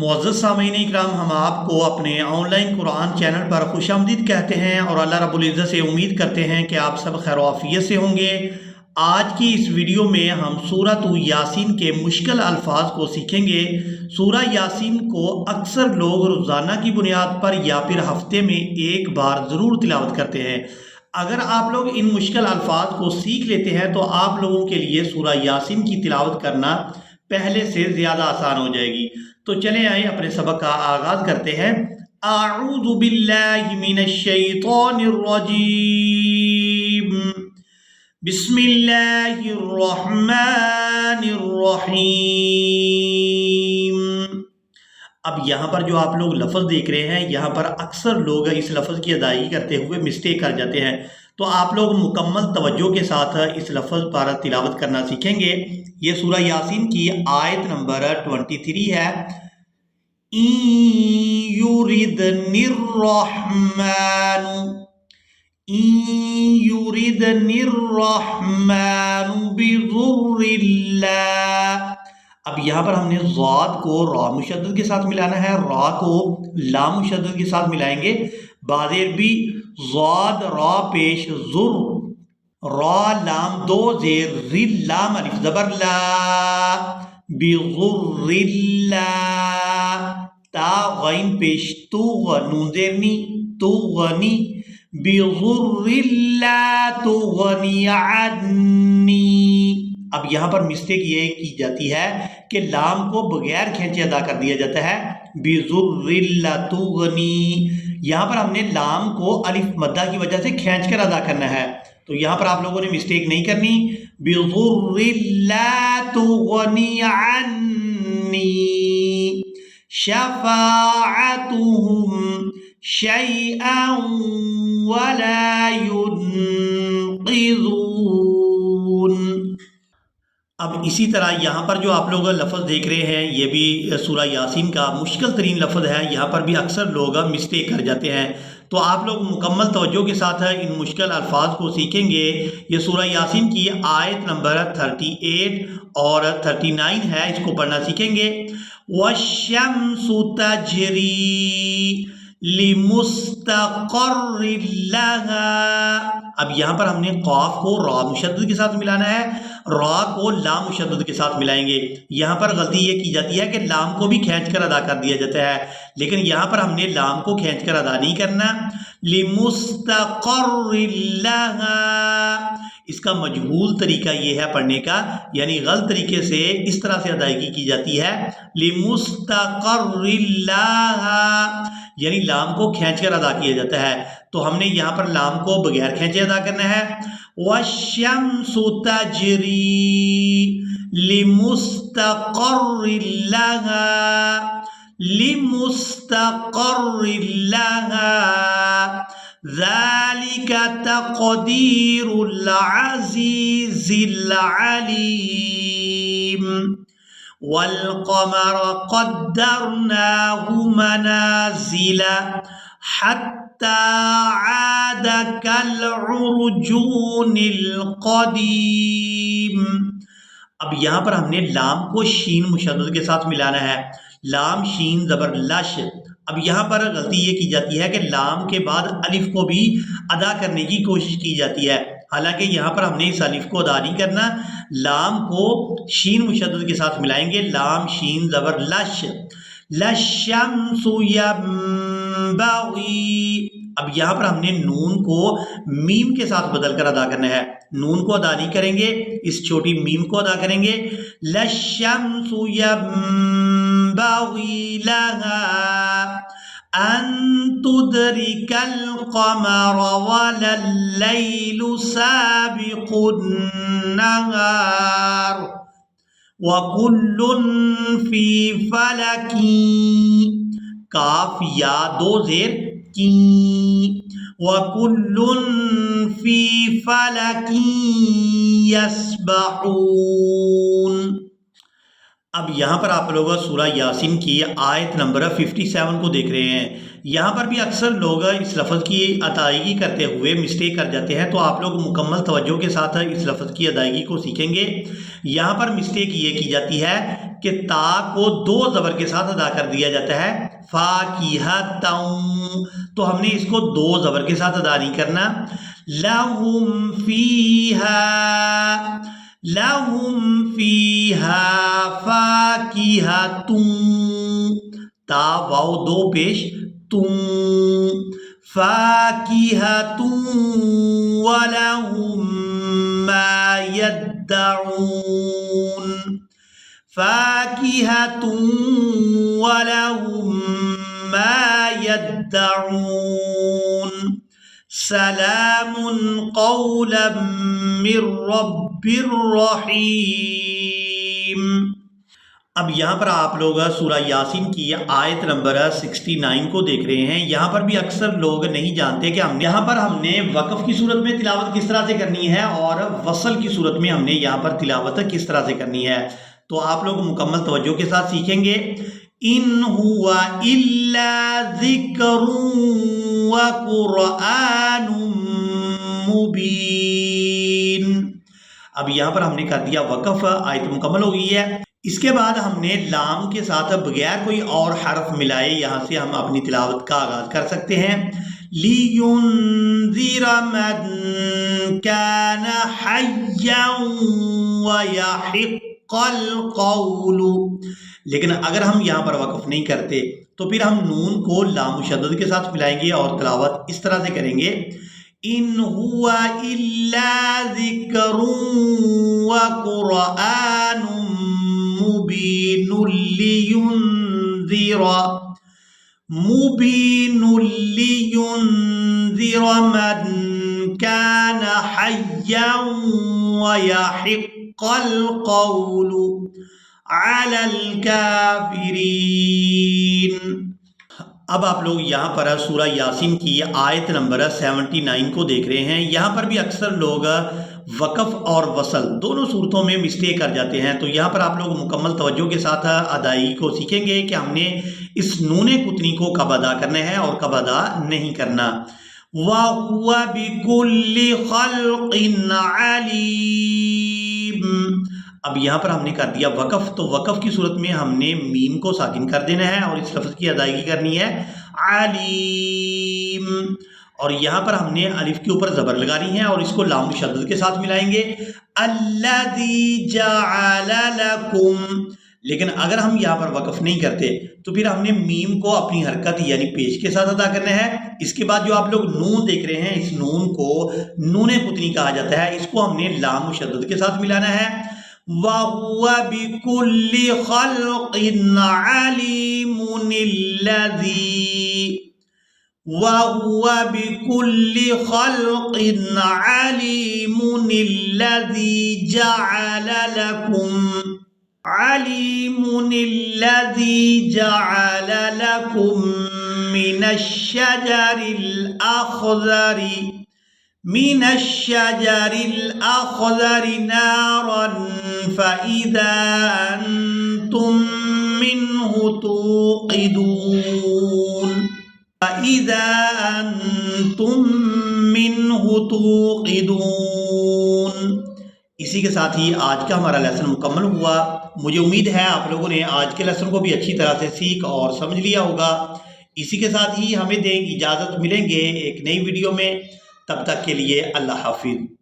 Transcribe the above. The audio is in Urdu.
معزز سامعین اکرام، ہم آپ کو اپنے آن لائن قرآن چینل پر خوش آمدید کہتے ہیں اور اللہ رب العزت سے امید کرتے ہیں کہ آپ سب خیر و عافیت سے ہوں گے۔ آج کی اس ویڈیو میں ہم سورۃ یاسین کے مشکل الفاظ کو سیکھیں گے۔ سورہ یاسین کو اکثر لوگ روزانہ کی بنیاد پر یا پھر ہفتے میں ایک بار ضرور تلاوت کرتے ہیں۔ اگر آپ لوگ ان مشکل الفاظ کو سیکھ لیتے ہیں تو آپ لوگوں کے لیے سورہ یاسین کی تلاوت کرنا پہلے سے زیادہ آسان ہو جائے گی۔ تو چلیں آئیں اپنے سبق کا آغاز کرتے ہیں۔ اعوذ باللہ من الشیطان الرجیم، بسم اللہ الرحمن الرحیم۔ اب یہاں پر جو آپ لوگ لفظ دیکھ رہے ہیں، یہاں پر اکثر لوگ اس لفظ کی ادائیگی کرتے ہوئے مسٹیک کر جاتے ہیں، تو آپ لوگ مکمل توجہ کے ساتھ اس لفظ پر تلاوت کرنا سیکھیں گے۔ یہ سورہ یاسین کی آیت نمبر 23 ہے۔ یُرِدْنِ الرحمن بضر اللہ۔ اب یہاں پر ہم نے ضاد کو را مشدد کے ساتھ ملانا ہے، را کو لام مشدد کے ساتھ ملائیں گے۔ بعض عربی ضاد را پیش زر، را لام دو زیر ریل لام الف زبر لا، بغر اللہ، تا غین پیش تو نون زیر نی، تو غنی، بغر اللہ تغنی عنی۔ اب یہاں پر مسٹیک یہ کی جاتی ہے کہ لام کو بغیر کھینچے ادا کر دیا جاتا ہے، بغر اللہ تغنی۔ یہاں پر ہم نے لام کو الف مدہ کی وجہ سے کھینچ کر ادا کرنا ہے، تو یہاں پر آپ لوگوں نے مسٹیک نہیں کرنی۔ بغر اللہ تغنی عنی شفاعتهم شیئا ولا ينقذون۔ اب اسی طرح یہاں پر جو آپ لوگ لفظ دیکھ رہے ہیں، یہ بھی سورہ یاسین کا مشکل ترین لفظ ہے، یہاں پر بھی اکثر لوگ مسٹیک کر جاتے ہیں، تو آپ لوگ مکمل توجہ کے ساتھ ان مشکل الفاظ کو سیکھیں گے۔ یہ سورہ یاسین کی آیت نمبر 38 اور 39 ہے، اس کو پڑھنا سیکھیں گے۔ وَالشَّمْسُ تَجْرِي لِمُسْتَقَرٍّ لَهَا۔ اب یہاں پر ہم نے قاف کو را مشدد کے ساتھ ملانا ہے، را کو لام مشدد کے ساتھ ملائیں گے۔ یہاں پر غلطی یہ کی جاتی ہے کہ لام کو بھی کھینچ کر ادا کر دیا جاتا ہے، لیکن یہاں پر ہم نے لام کو کھینچ کر ادا نہیں کرنا۔ لِمُسْتَقَرٍّ لَهَا، اس کا مجہول طریقہ یہ ہے پڑھنے کا، یعنی غلط طریقے سے اس طرح سے ادائیگی کی جاتی ہے، لِمُسْتَقَرٍّ لَهَا، یعنی لام کو کھینچ کر ادا کیا جاتا ہے، تو ہم نے یہاں پر لام کو بغیر کھینچے ادا کرنا ہے۔ وَالشَّمْسُ تَجْرِي لِمُسْتَقَرٍّ لَهَا، لِمُسْتَقَرٍّ لَهَا، ذَلِكَ تَقْدِيرُ الْعَزِيزِ الْعَلِيمِ۔ وَالْقَمَرَ قَدَّرْنَاهُ مَنَازِلَ حَتَّى عَادَ كَالْعُرْجُونِ الْقَدِيمِ۔ اب یہاں پر ہم نے لام کو شین مشدد کے ساتھ ملانا ہے، لام شین زبر لش۔ اب یہاں پر غلطی یہ کی جاتی ہے کہ لام کے بعد الف کو بھی ادا کرنے کی کوشش کی جاتی ہے، حالانکہ یہاں پر ہم نے اس الف کو ادا نہیں کرنا، لام کو شین مشدد کے ساتھ ملائیں گے، لام شین زبر لش، لَلشَّمْسُ يَنبَغِي۔ اب یہاں پر ہم نے نون کو میم کے ساتھ بدل کر ادا کرنا ہے، نون کو ادا نہیں کریں گے، اس چھوٹی میم کو ادا کریں گے۔ لَلشَّمْسُ يَنبَغِي لَهَا أَن تُدْرِكَ الْقَمَرَ وَلَا اللَّيْلُ سَابِقُ النَّهَارِ وَكُلٌّ فِي فَلَكٍ، کاف یا دو زیر کی، وَكُلٌّ فِي فَلَكٍ يَسْبَحُونَ۔ اب یہاں پر آپ لوگ سورہ یاسین کی آیت نمبر 57 کو دیکھ رہے ہیں، یہاں پر بھی اکثر لوگ اس لفظ کی ادائیگی کرتے ہوئے مسٹیک کر جاتے ہیں، تو آپ لوگ مکمل توجہ کے ساتھ اس لفظ کی ادائیگی کو سیکھیں گے۔ یہاں پر مسٹیک یہ کی جاتی ہے کہ تا کو 2 زبر کے ساتھ ادا کر دیا جاتا ہے فاکہۃ، تو ہم نے اس کو 2 زبر کے ساتھ ادا نہیں کرنا. لہم فیہا فاکہۃ، تا واو 2 پیش تم، فاکہۃ ولہم ما یدعون، فاکہۃ ولہم ما یدعون، سلام قولا من رب الرحیم. اب یہاں پر آپ لوگ سورہ یاسین کی آیت نمبر 69 کو دیکھ رہے ہیں. یہاں پر بھی اکثر لوگ نہیں جانتے کہ یہاں پر ہم نے وقف کی صورت میں تلاوت کس طرح سے کرنی ہے اور وصل کی صورت میں ہم نے یہاں پر تلاوت کس طرح سے کرنی ہے. تو آپ لوگ مکمل توجہ کے ساتھ سیکھیں گے. ان ہوا الا ذکر وقرآن مبین. اب یہاں پر ہم نے کر دیا وقف، آیت مکمل ہو گئی ہے. اس کے بعد ہم نے لام کے ساتھ بغیر کوئی اور حرف ملائے یہاں سے ہم اپنی تلاوت کا آغاز کر سکتے ہیں. لِيُنذِرَ مَن كَانَ حَيًّا وَيَحِقَّ الْقَوْلُ. لیکن اگر ہم یہاں پر وقف نہیں کرتے تو پھر ہم نون کو لام مشدد کے ساتھ ملائیں گے اور تلاوت اس طرح سے کریں گے. ان هو الا ذکر وقرآن مبین لینذر من كان حیا ویحق القول علی الکافرین. اب آپ لوگ یہاں پر سورہ یاسین کی آیت نمبر 79 کو دیکھ رہے ہیں. یہاں پر بھی اکثر لوگ وقف اور وصل دونوں صورتوں میں مسٹیک کر جاتے ہیں. تو یہاں پر آپ لوگ مکمل توجہ کے ساتھ ادائیگی کو سیکھیں گے کہ ہم نے اس نون قطنی کو کب ادا کرنا ہے اور کب ادا نہیں کرنا. وَهُوَ بِكُلِّ خَلْقٍ عَلِيمٌ. اب یہاں پر ہم نے کر دیا وقف، تو وقف کی صورت میں ہم نے میم کو ساکن کر دینا ہے اور اس لفظ کی ادائیگی کرنی ہے علیم. اور یہاں پر ہم نے الف کے اوپر زبر لگانی ہے اور اس کو لام مشدد کے ساتھ ملائیں گے. الذی جعل لکم. لیکن اگر ہم یہاں پر وقف نہیں کرتے تو پھر ہم نے میم کو اپنی حرکت یعنی پیش کے ساتھ ادا کرنا ہے. اس کے بعد جو آپ لوگ نون دیکھ رہے ہیں اس نون کو نون قطنی کہا جاتا ہے. اس کو ہم نے لام مشدد کے ساتھ ملانا ہے. وَهُوَ بِكُلِّ خَلْقٍ عَلِيمٌ الَّذِي وَهُوَ بِكُلِّ خَلْقٍ عَلِيمٌ الَّذِي جَعَلَ لَكُم مِّنَ الشَّجَرِ الْأَخْضَرِ نَارًا فَإِذَا أَنتُم مِّنْهُ تُوقِدُونَ. اسی کے ساتھ ہی آج کا ہمارا لیسن مکمل ہوا. مجھے امید ہے آپ لوگوں نے آج کے لیسن کو بھی اچھی طرح سے سیکھ اور سمجھ لیا ہوگا. اسی کے ساتھ ہی ہمیں دیں اجازت، ملیں گے ایک نئی ویڈیو میں. تب تک کے لیے اللہ حافظ.